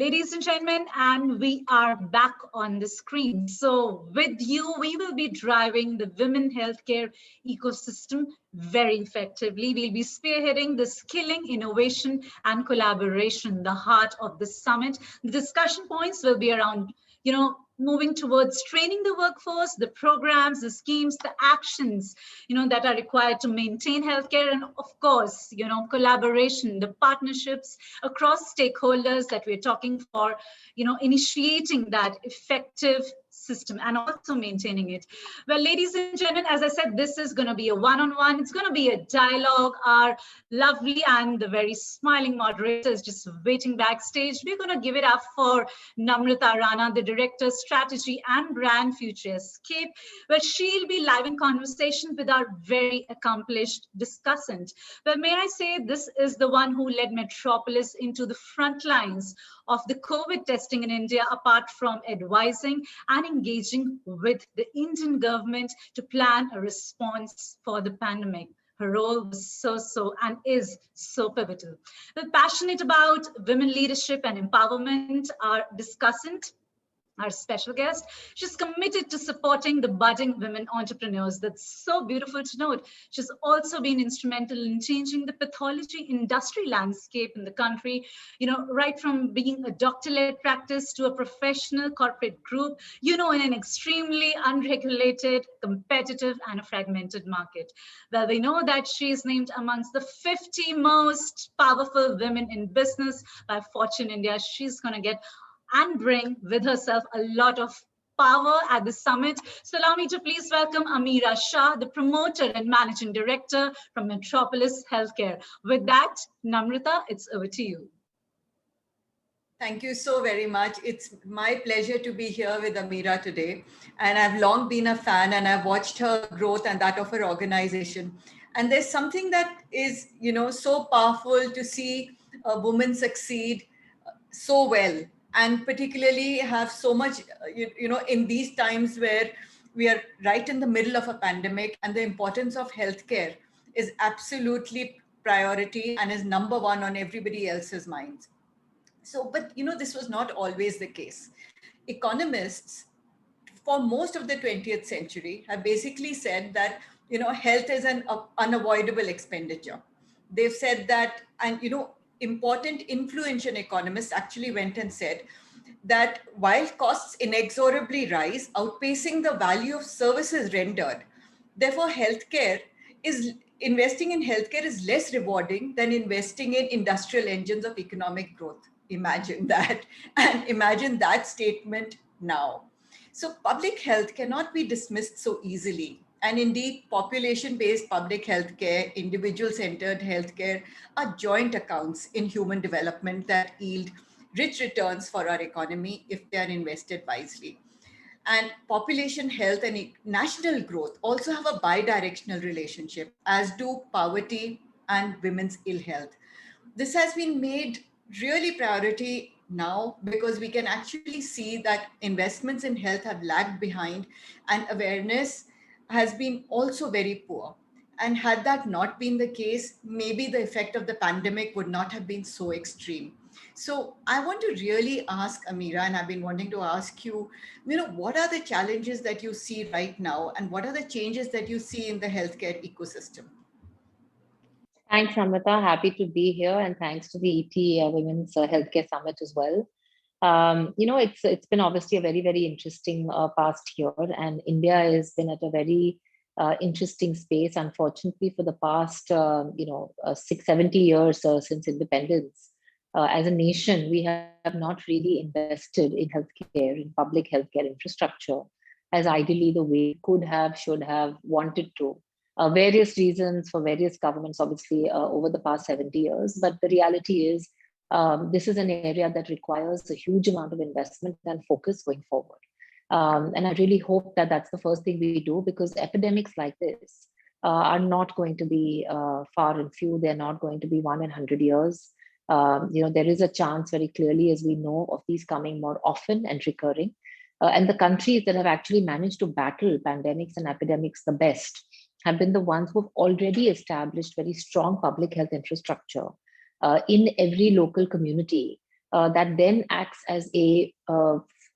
Ladies and gentlemen, and we are back on the screen. So with you, we will be driving the women healthcare ecosystem very effectively. We'll be spearheading the skilling, innovation, and collaboration, the heart of the summit. The discussion points will be around, moving towards training the workforce, the programs, the schemes, the actions, that are required to maintain healthcare, and of course, collaboration, the partnerships across stakeholders that we're talking for, initiating that effective system and also maintaining it. Well, ladies and gentlemen, as I said, this is going to be a one-on-one. It's going to be a dialogue. Our lovely and the very smiling moderator is just waiting backstage. We're going to give it up for Namrata Rana, the Director, Strategy and Brand Futurescape, where she'll be live in conversation with our very accomplished discussant. Well, may I say, this is the one who led Metropolis into the front lines of the COVID testing in India, apart from advising and engaging with the Indian government to plan a response for the pandemic. Her role was so and is so pivotal. We're passionate about women leadership and empowerment. Our discussant, our special guest, she's committed to supporting the budding women entrepreneurs. That's so beautiful to note. She's also been instrumental in changing the pathology industry landscape in the country, right from being a doctor-led practice to a professional corporate group, in an extremely unregulated, competitive, and a fragmented market. Well, we know that she is named amongst the 50 most powerful women in business by Fortune India. She's going to get and bring with herself a lot of power at the summit. So allow me to please welcome Ameera Shah, the promoter and managing director from Metropolis Healthcare. With that, Namrata, it's over to you. Thank you so very much. It's my pleasure to be here with Ameera today. And I've long been a fan, and I've watched her growth and that of her organization. And there's something that is, so powerful to see a woman succeed so well, and particularly have so much, in these times where we are right in the middle of a pandemic, and the importance of healthcare is absolutely priority and is number one on everybody else's minds. So, but this was not always the case. Economists for most of the 20th century have basically said that, health is an unavoidable expenditure. They've said that, and, important influential economists actually went and said that while costs inexorably rise, outpacing the value of services rendered, therefore investing in healthcare is less rewarding than investing in industrial engines of economic growth. Imagine that, and imagine that statement now. So public health cannot be dismissed so easily. And indeed, population-based public healthcare, individual-centered healthcare are joint accounts in human development that yield rich returns for our economy if they are invested wisely. And population health and national growth also have a bidirectional relationship, as do poverty and women's ill health. This has been made really priority now because we can actually see that investments in health have lagged behind, and awareness has been also very poor. And had that not been the case, maybe the effect of the pandemic would not have been so extreme. So I want to really ask Ameera, and I've been wanting to ask you, what are the challenges that you see right now, and what are the changes that you see in the healthcare ecosystem? Thanks, Namrata. Happy to be here, and thanks to the ET Women's Healthcare Summit as well. It's been obviously a very, very interesting past year, and India has been at a very interesting space, unfortunately, for the past 70 years since independence. As a nation, we have not really invested in healthcare, in public healthcare infrastructure, as ideally the way we could have, should have, wanted to. Various reasons for various governments, obviously, over the past 70 years. But the reality is, this is an area that requires a huge amount of investment and focus going forward. And I really hope that that's the first thing we do, because epidemics like this are not going to be far and few. They're not going to be 1 in 100 years. There is a chance very clearly, as we know, of these coming more often and recurring. And the countries that have actually managed to battle pandemics and epidemics the best have been the ones who have already established very strong public health infrastructure in every local community, that then acts as a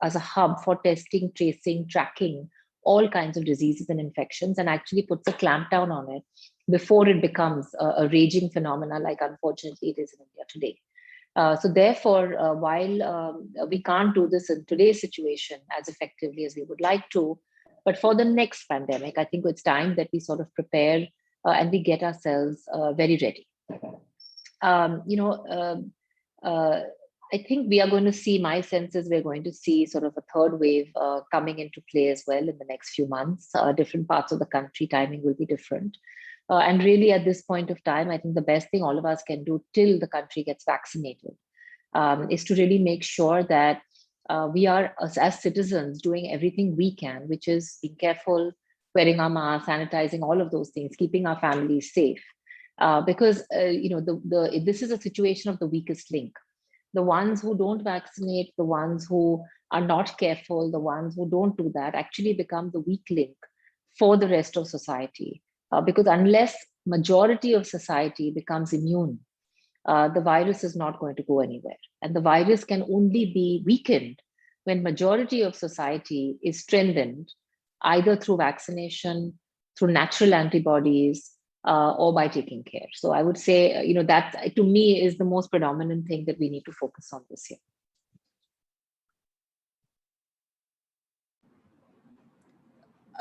hub for testing, tracing, tracking all kinds of diseases and infections, and actually puts a clamp down on it before it becomes a raging phenomena like unfortunately it is in India today. So therefore, while we can't do this in today's situation as effectively as we would like to, but for the next pandemic, I think it's time that we sort of prepare and we get ourselves very ready. I think we are going to see, my sense is we're going to see sort of a third wave coming into play as well in the next few months. Different parts of the country, timing will be different. And really at this point of time, I think the best thing all of us can do till the country gets vaccinated is to really make sure that we are, as citizens, doing everything we can, which is being careful, wearing our masks, sanitizing, all of those things, keeping our families safe. Because this is a situation of the weakest link. The ones who don't vaccinate, the ones who are not careful, the ones who don't do that actually become the weak link for the rest of society. Because unless majority of society becomes immune, the virus is not going to go anywhere. And the virus can only be weakened when majority of society is strengthened, either through vaccination, through natural antibodies, or by taking care. So I would say, that to me is the most predominant thing that we need to focus on this year.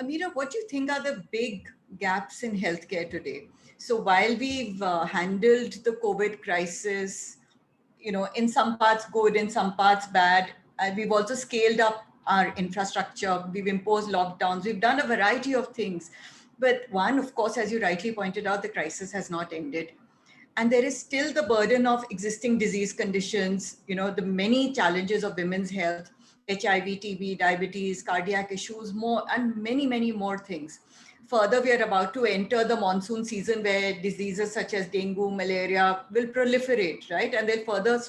Ameera, what do you think are the big gaps in healthcare today? So while we've handled the COVID crisis, in some parts good, in some parts bad, we've also scaled up our infrastructure, we've imposed lockdowns, we've done a variety of things. But one, of course, as you rightly pointed out, the crisis has not ended. And there is still the burden of existing disease conditions, the many challenges of women's health, HIV, TB, diabetes, cardiac issues, more, and many, many more things. Further, we are about to enter the monsoon season where diseases such as dengue, malaria will proliferate, right? And they'll further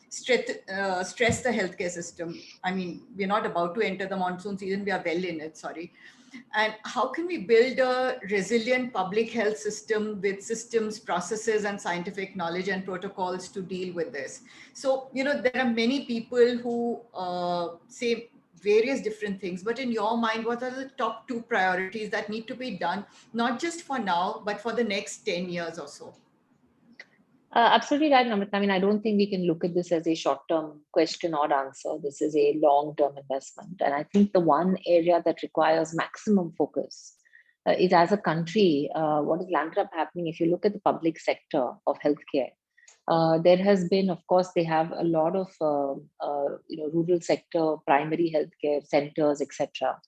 stress the healthcare system. I mean, we're not about to enter the monsoon season, we are well in it, sorry. And how can we build a resilient public health system with systems, processes, and scientific knowledge and protocols to deal with this? So, there are many people who say various different things, but in your mind, what are the top 2 priorities that need to be done, not just for now, but for the next 10 years or so? Absolutely right, Namrata. I mean, I don't think we can look at this as a short-term question or answer. This is a long-term investment. And I think the one area that requires maximum focus is, as a country, what is landed up happening, if you look at the public sector of healthcare, there has been, of course, they have a lot of rural sector, primary healthcare centers, etc.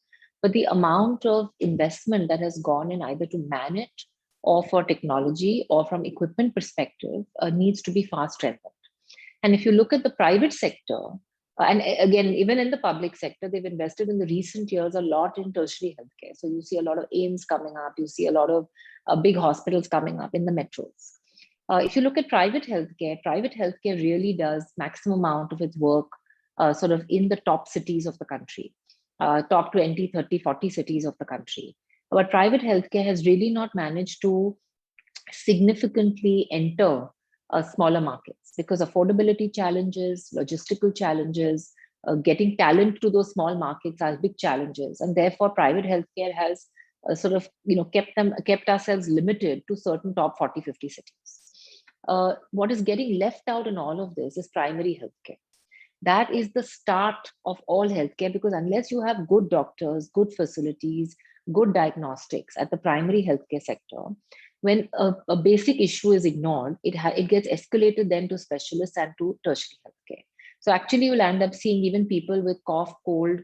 But the amount of investment that has gone in either to man it or for technology or from equipment perspective needs to be far strengthened. And if you look at the private sector, and again, even in the public sector, they've invested in the recent years a lot in tertiary healthcare. So you see a lot of AIIMS coming up, you see a lot of big hospitals coming up in the metros. If you look at private healthcare really does maximum amount of its work sort of in the top cities of the country, top 20, 30, 40 cities of the country. But private healthcare has really not managed to significantly enter smaller markets because affordability challenges, logistical challenges, getting talent to those small markets are big challenges. And therefore, private healthcare has sort of kept ourselves limited to certain top 40, 50 cities. What is getting left out in all of this is primary healthcare. That is the start of all healthcare, because unless you have good doctors, good facilities, good diagnostics at the primary healthcare sector, when a basic issue is ignored, it gets escalated then to specialists and to tertiary healthcare. So actually you'll end up seeing even people with cough, cold,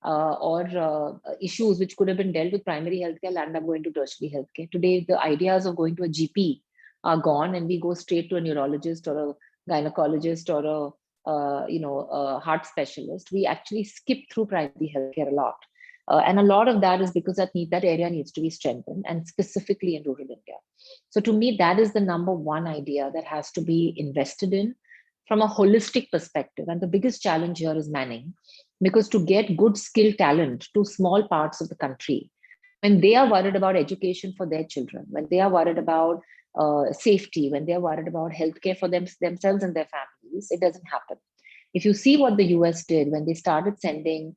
or issues which could have been dealt with primary healthcare land up going to tertiary healthcare. Today, the ideas of going to a GP are gone and we go straight to a neurologist or a gynecologist or a heart specialist. We actually skip through primary healthcare a lot. And a lot of that is because that area needs to be strengthened, and specifically in rural India. So to me, that is the number one idea that has to be invested in from a holistic perspective. And the biggest challenge here is manning, because to get good skilled talent to small parts of the country, when they are worried about education for their children, when they are worried about safety, when they are worried about healthcare for themselves and their families, it doesn't happen. If you see what the US did when they started sending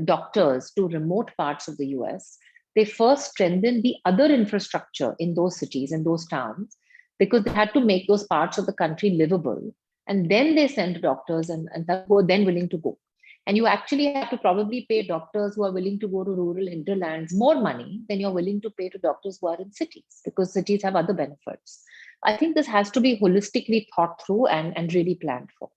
doctors to remote parts of the US, they first strengthened the other infrastructure in those cities and those towns because they had to make those parts of the country livable. And then they sent doctors and who were then willing to go. And you actually have to probably pay doctors who are willing to go to rural hinterlands more money than you're willing to pay to doctors who are in cities, because cities have other benefits. I think this has to be holistically thought through and really planned for.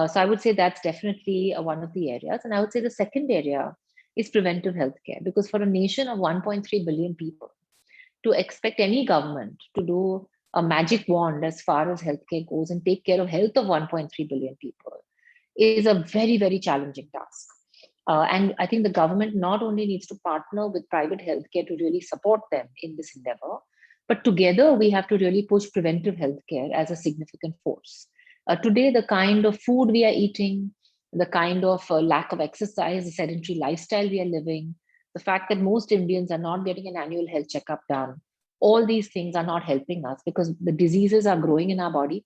So I would say that's definitely one of the areas. And I would say the second area is preventive healthcare, because for a nation of 1.3 billion people, to expect any government to do a magic wand as far as healthcare goes and take care of health of 1.3 billion people is a very, very challenging task. And I think the government not only needs to partner with private healthcare to really support them in this endeavor, but together we have to really push preventive healthcare as a significant force. Today, the kind of food we are eating, the kind of lack of exercise, the sedentary lifestyle we are living, the fact that most Indians are not getting an annual health checkup done, all these things are not helping us because the diseases are growing in our body.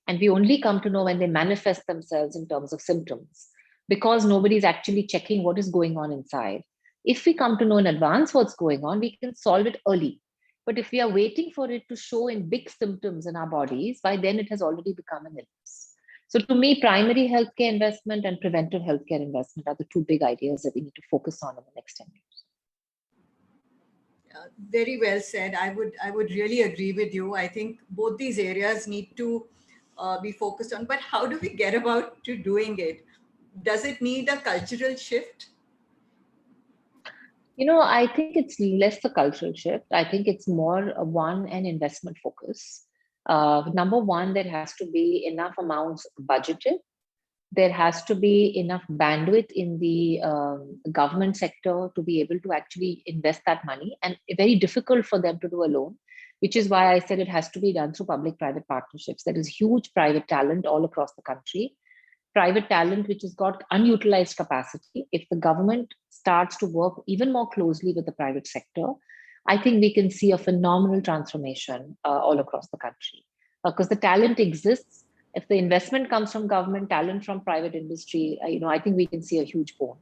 And we only come to know when they manifest themselves in terms of symptoms, because nobody's actually checking what is going on inside. If we come to know in advance what's going on, we can solve it early. But if we are waiting for it to show in big symptoms in our bodies, by then it has already become an illness. So to me, primary healthcare investment and preventive healthcare investment are the two big ideas that we need to focus on in the next 10 years. Very well said. I would really agree with you. I think both these areas need to be focused on. But how do we get about to doing it? Does it need a cultural shift? I think it's less a cultural shift. I think it's more an investment focus. Number one, there has to be enough amounts budgeted. There has to be enough bandwidth in the government sector to be able to actually invest that money, and very difficult for them to do alone, which is why I said it has to be done through public-private partnerships. There is huge private talent all across the country, private talent which has got unutilized capacity. If the government starts to work even more closely with the private sector, I think we can see a phenomenal transformation all across the country, because the talent exists. If the investment comes from government, talent from private industry, I think we can see a huge boom.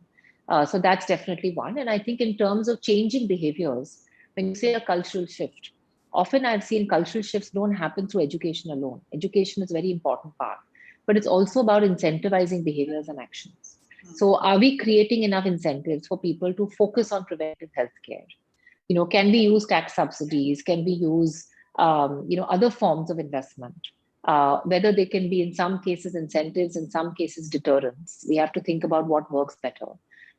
So that's definitely one. And I think in terms of changing behaviors, when you say a cultural shift, often I've seen cultural shifts don't happen through education alone. Education is a very important part, but it's also about incentivizing behaviors and actions. So are we creating enough incentives for people to focus on preventive healthcare? Can we use tax subsidies? Can we use, other forms of investment? Whether they can be in some cases incentives, in some cases deterrents. We have to think about what works better.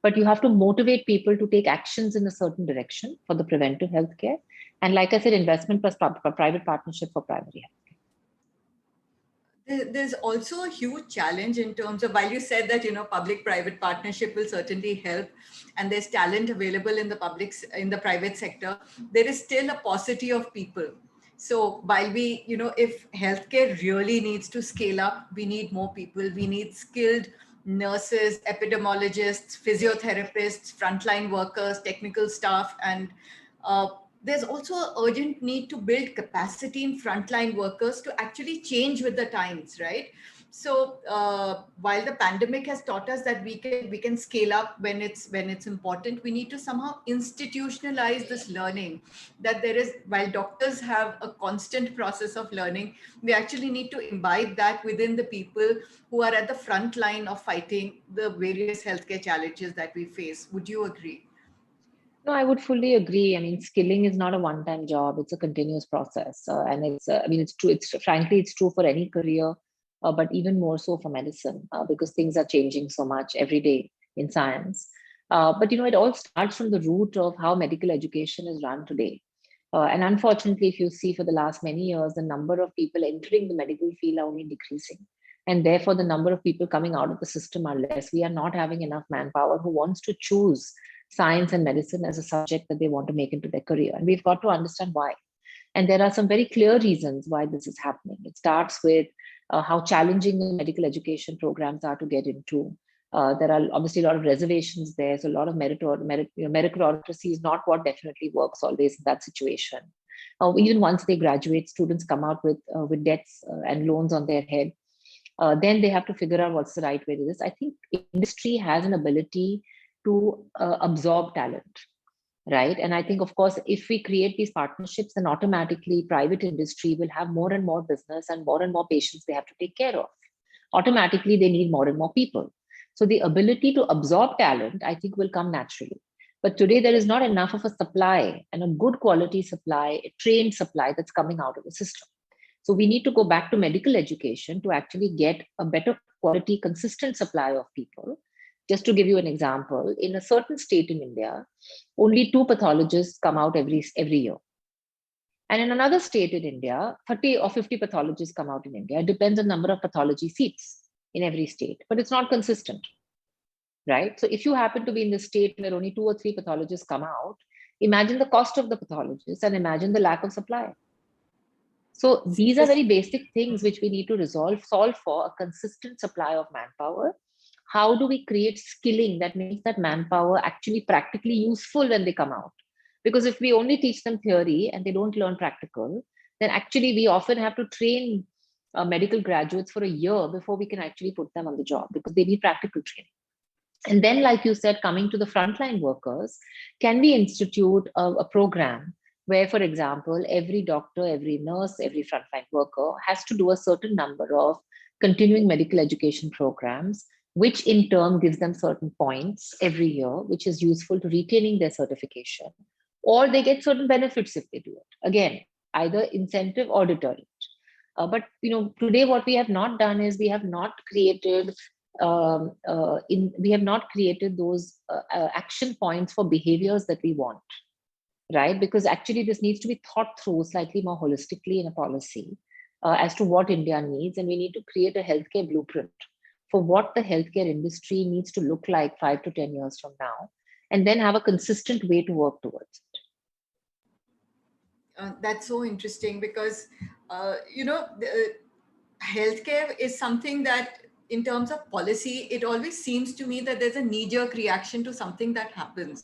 But you have to motivate people to take actions in a certain direction for the preventive healthcare. And like I said, investment plus private partnership for primary health. There's also a huge challenge in terms of, while you said that public-private partnership will certainly help, and there's talent available in the private sector, there is still a paucity of people. So while we, if healthcare really needs to scale up, we need more people. We need skilled nurses, epidemiologists, physiotherapists, frontline workers, technical staff, and there's also an urgent need to build capacity in frontline workers to actually change with the times, right? So while the pandemic has taught us that we can scale up when it's important, we need to somehow institutionalize this learning. That while doctors have a constant process of learning, we actually need to imbibe that within the people who are at the front line of fighting the various healthcare challenges that we face. Would you agree? No, I would fully agree. I mean, skilling is not a one-time job; it's a continuous process, and it's true. It's true for any career, but even more so for medicine, because things are changing so much every day in science. But it all starts from the root of how medical education is run today. And unfortunately, if you see for the last many years, the number of people entering the medical field are only decreasing, and therefore the number of people coming out of the system are less. We are not having enough manpower who wants to choose science and medicine as a subject that they want to make into their career. And we've got to understand why. And there are some very clear reasons why this is happening. It starts with how challenging the medical education programs are to get into. There are obviously a lot of reservations there. So a lot of meritocracy is not what definitely works always in that situation. Even once they graduate, students come out with debts and loans on their head. then they have to figure out what's the right way to do this. I think industry has an ability to absorb talent, right? And I think, of course, if we create these partnerships, then automatically private industry will have more and more business and more patients they have to take care of. Automatically, they need more and more people. So the ability to absorb talent, I think, will come naturally. But today, there is not enough of a supply and a good quality supply, a trained supply that's coming out of the system. So we need to go back to medical education to actually get a better quality, consistent supply of people. Just to give you an example, in a certain state in India, only 2 pathologists come out every year. And in another state in India, 30 or 50 pathologists come out in India. It depends on the number of pathology seats in every state, but it's not consistent, right? So if you happen to be in the state where only 2 or 3 pathologists come out, imagine the cost of the pathologists and imagine the lack of supply. So these are very basic things which we need to solve for a consistent supply of manpower. How do we create skilling that makes that manpower actually practically useful when they come out? Because if we only teach them theory and they don't learn practical, then actually we often have to train medical graduates for a year before we can actually put them on the job, because they need practical training. And then, like you said, coming to the frontline workers, can we institute a program where, for example, every doctor, every nurse, every frontline worker has to do a certain number of continuing medical education programs, which in turn gives them certain points every year, which is useful to retaining their certification, or they get certain benefits if they do it. Again, either incentive or deterrent. But today what we have not done is we have not created those action points for behaviors that we want, right? Because actually this needs to be thought through slightly more holistically in a policy as to what India needs, and we need to create a healthcare blueprint for what the healthcare industry needs to look like 5 to 10 years from now, and then have a consistent way to work towards it. That's so interesting because, healthcare is something that, in terms of policy, it always seems to me that there's a knee-jerk reaction to something that happens.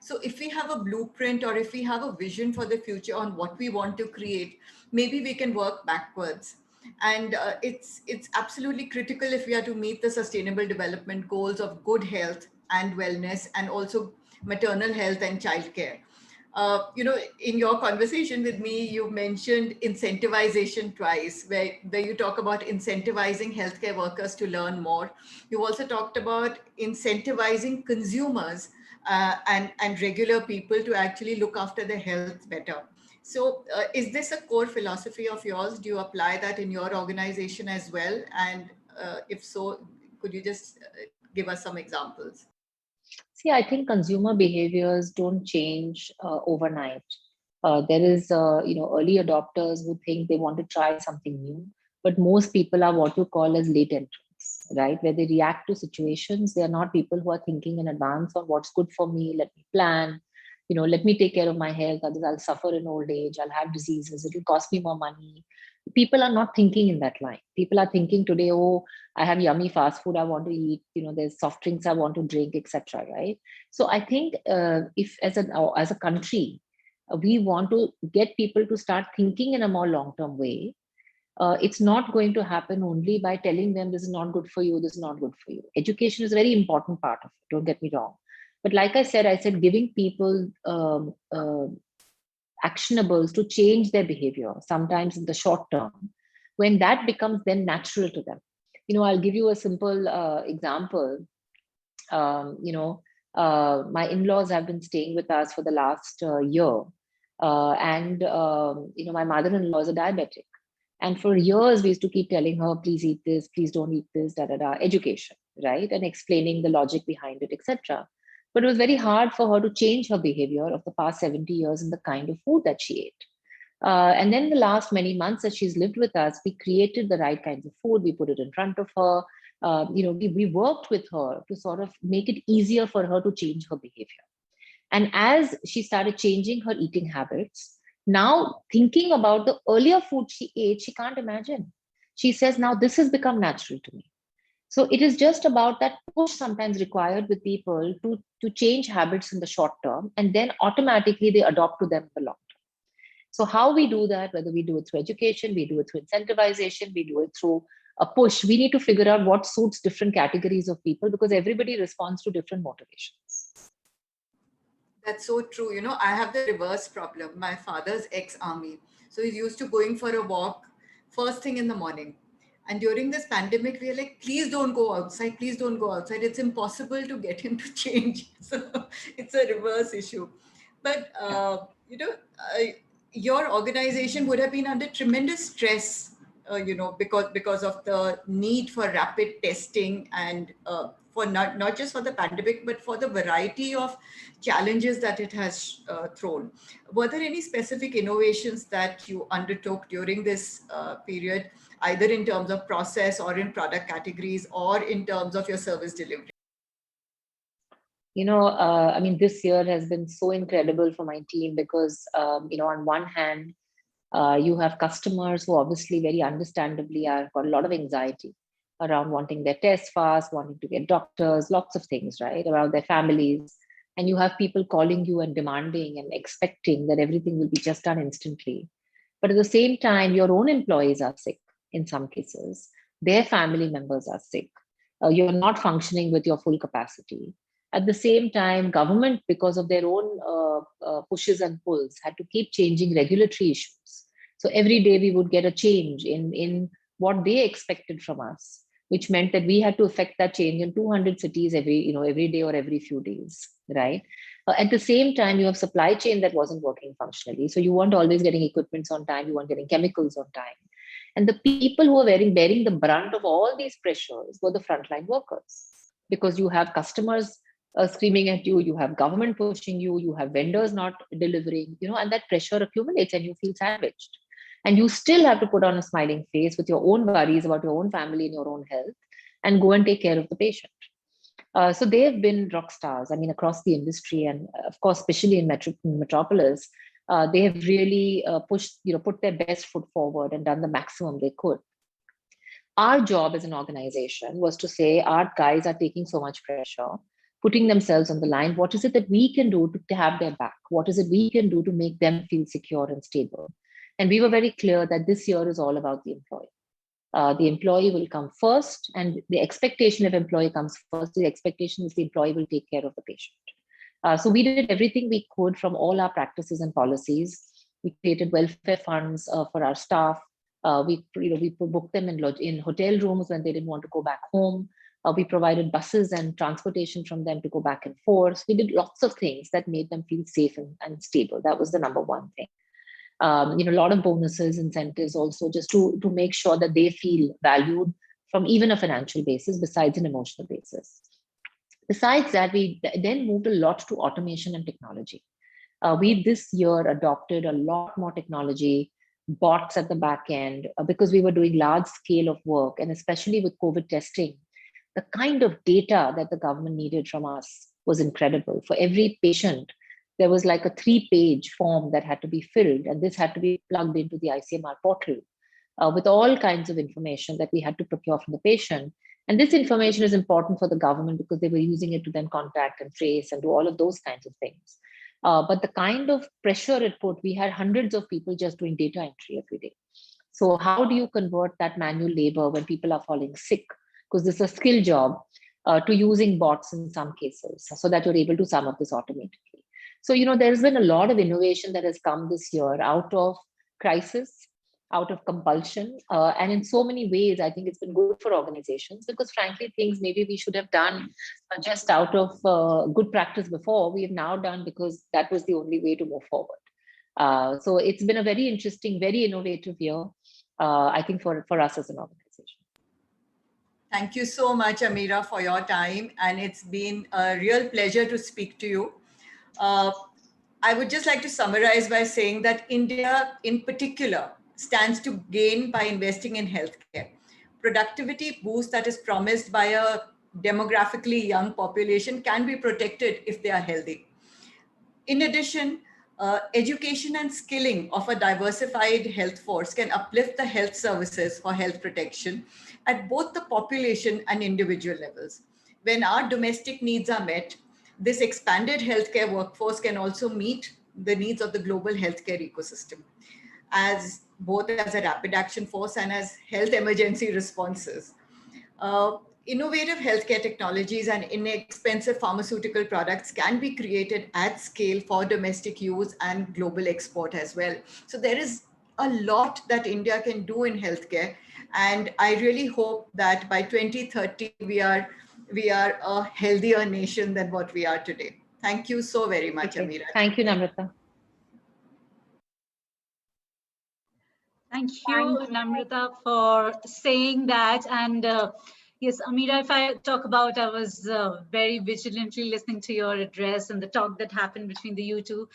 So if we have a blueprint or if we have a vision for the future on what we want to create, maybe we can work backwards. And it's absolutely critical if we are to meet the sustainable development goals of good health and wellness, and also maternal health and childcare. In your conversation with me, you mentioned incentivization twice, where you talk about incentivizing healthcare workers to learn more. You also talked about incentivizing consumers and regular people to actually look after their health better. So is this a core philosophy of yours? Do you apply that in your organization as well? And if so, could you just give us some examples? See, I think consumer behaviors don't change overnight. There is, early adopters who think they want to try something new, but most people are what you call as late entrants, right? Where they react to situations. They are not people who are thinking in advance on what's good for me. Let me plan. Let me take care of my health. Otherwise, I'll suffer in old age. I'll have diseases. It will cost me more money. People are not thinking in that line. People are thinking today, oh, I have yummy fast food I want to eat. There's soft drinks I want to drink, etc. Right? So I think if as a country, we want to get people to start thinking in a more long-term way. It's not going to happen only by telling them this is not good for you, this is not good for you. Education is a very important part of it. Don't get me wrong. But like I said giving people actionables to change their behavior, sometimes in the short term, when that becomes then natural to them. I'll give you a simple example. My in-laws have been staying with us for the last year. And my mother-in-law is a diabetic. And for years, we used to keep telling her, please eat this, please don't eat this, education, right? And explaining the logic behind it, etc. But it was very hard for her to change her behavior of the past 70 years in the kind of food that she ate. And then the last many months that she's lived with us, we created the right kinds of food. We put it in front of her. We worked with her to sort of make it easier for her to change her behavior. And as she started changing her eating habits, now thinking about the earlier food she ate, she can't imagine. She says, now this has become natural to me. So it is just about that push sometimes required with people to change habits in the short term, and then automatically they adopt to them in the long term. So how we do that, whether we do it through education, we do it through incentivization, we do it through a push, we need to figure out what suits different categories of people, because everybody responds to different motivations. That's so true. You know, I have the reverse problem. My father's ex-army. So he's used to going for a walk first thing in the morning. And during this pandemic, we are like, please don't go outside. Please don't go outside. It's impossible to get him to change. So it's a reverse issue. But, your organization would have been under tremendous stress, because of the need for rapid testing and for not just for the pandemic, but for the variety of challenges that it has thrown. Were there any specific innovations that you undertook during this period, either in terms of process or in product categories or in terms of your service delivery? I mean, this year has been so incredible for my team because, on one hand, you have customers who obviously very understandably are got a lot of anxiety around wanting their tests fast, wanting to get doctors, lots of things, right, around their families. And you have people calling you and demanding and expecting that everything will be just done instantly. But at the same time, your own employees are sick in some cases. Their family members are sick. You're not functioning with your full capacity. At the same time, government, because of their own pushes and pulls, had to keep changing regulatory issues. So every day we would get a change in what they expected from us, which meant that we had to affect that change in 200 cities every day or every few days, right? At the same time, you have supply chain that wasn't working functionally. So you weren't always getting equipments on time, you weren't getting chemicals on time. And the people who are bearing the brunt of all these pressures were the frontline workers, because you have customers screaming at you, you have government pushing you, you have vendors not delivering, and that pressure accumulates and you feel sandwiched. And you still have to put on a smiling face with your own worries about your own family and your own health and go and take care of the patient. So they have been rock stars, I mean, across the industry, and of course, especially in Metropolis, they have really put their best foot forward and done the maximum they could. Our job as an organization was to say, our guys are taking so much pressure, putting themselves on the line. What is it that we can do to have their back? What is it we can do to make them feel secure and stable? And we were very clear that this year is all about the employee. The employee will come first, and the expectation of employee comes first. The expectation is the employee will take care of the patient. So we did everything we could from all our practices and policies. We created welfare funds for our staff. We booked them in hotel rooms when they didn't want to go back home. We provided buses and transportation from them to go back and forth. We did lots of things that made them feel safe and stable. That was the number one thing. A lot of bonuses, incentives also, just to make sure that they feel valued from even a financial basis, besides an emotional basis. Besides that, we then moved a lot to automation and technology. We this year adopted a lot more technology, bots at the back end, because we were doing large scale of work, and especially with COVID testing, the kind of data that the government needed from us was incredible. For every patient, there was like a 3-page form that had to be filled, and this had to be plugged into the ICMR portal with all kinds of information that we had to procure from the patient. And this information is important for the government because they were using it to then contact and trace and do all of those kinds of things. But the kind of pressure it put, we had hundreds of people just doing data entry every day. So how do you convert that manual labor when people are falling sick, because this is a skill job, to using bots in some cases, so that you're able to sum up this automatically. So, there's been a lot of innovation that has come this year out of crisis, out of compulsion. And in so many ways, I think it's been good for organizations, because frankly, things maybe we should have done just out of good practice before, we have now done because that was the only way to move forward. So it's been a very interesting, very innovative year, I think, for us as an organization. Thank you so much, Ameera, for your time. And it's been a real pleasure to speak to you. I would just like to summarize by saying that India in particular stands to gain by investing in healthcare. Productivity boost that is promised by a demographically young population can be protected if they are healthy. In addition, education and skilling of a diversified health force can uplift the health services for health protection at both the population and individual levels. When our domestic needs are met, this expanded healthcare workforce can also meet the needs of the global healthcare ecosystem. as both as a rapid action force and as health emergency responses. Innovative healthcare technologies and inexpensive pharmaceutical products can be created at scale for domestic use and global export as well. So there is a lot that India can do in healthcare. And I really hope that by 2030, we are a healthier nation than what we are today. Thank you so very much, Okay. Ameera. Thank you, Namrata. Thank you, Namrata, for saying that. And yes, Ameera, if I talk about, I was very vigilantly listening to your address and the talk that happened between the you two.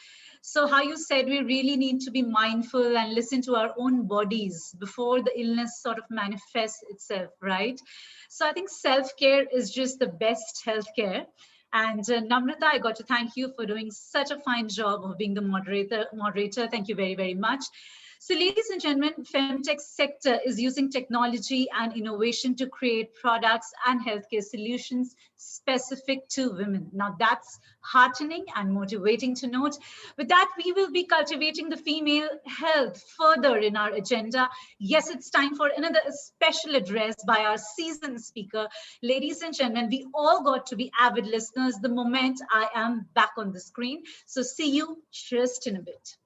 So how you said we really need to be mindful and listen to our own bodies before the illness sort of manifests itself, right? So I think self-care is just the best healthcare. And Namrata, I got to thank you for doing such a fine job of being the moderator. Thank you very, very much. So ladies and gentlemen, Femtech sector is using technology and innovation to create products and healthcare solutions specific to women. Now that's heartening and motivating to note. With that, we will be cultivating the female health further in our agenda. Yes, it's time for another special address by our seasoned speaker. Ladies and gentlemen, we all got to be avid listeners the moment I am back on the screen. So see you just in a bit.